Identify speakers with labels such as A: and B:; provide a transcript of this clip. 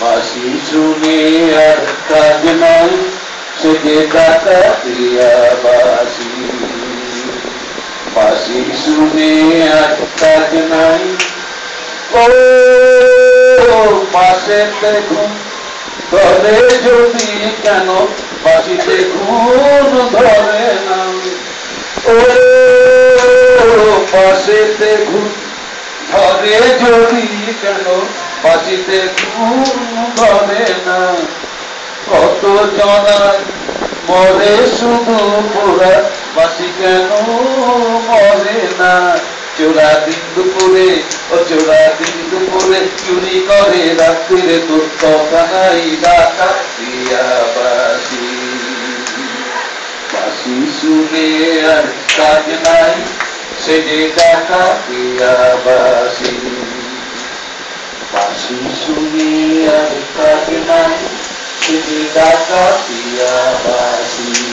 A: বাঁশি শুনে আর কাজ নাই, সে যে ডাকাতিয়া বাঁশি। বাঁশি শুনে আর কাজ নাই, ও পাশেতে ঘুম ধরে যদি কেন, বাঁশিতে ঘুম ধরে না। ও পাশেতে ঘুম ধরে যদি কেন, বাঁশিতে ঘুম ধরে না। কত জনার মরে শুধু পোড়া, বাঁশি কেন মরে না। চোরা দিন দুপুরে, ও চোরা দিন দুপুরে চুরি করে রাত্রিরে, তোর কথা নাই ডাকাতিয়া বাঁশি। বাঁশি শুনে আর কাজ নাই, সে যে ডাকাতিয়া বাঁশি। বাঁশি শুনে আর কাজ নাই, সে যে ডাকাতিয়া বাঁশি।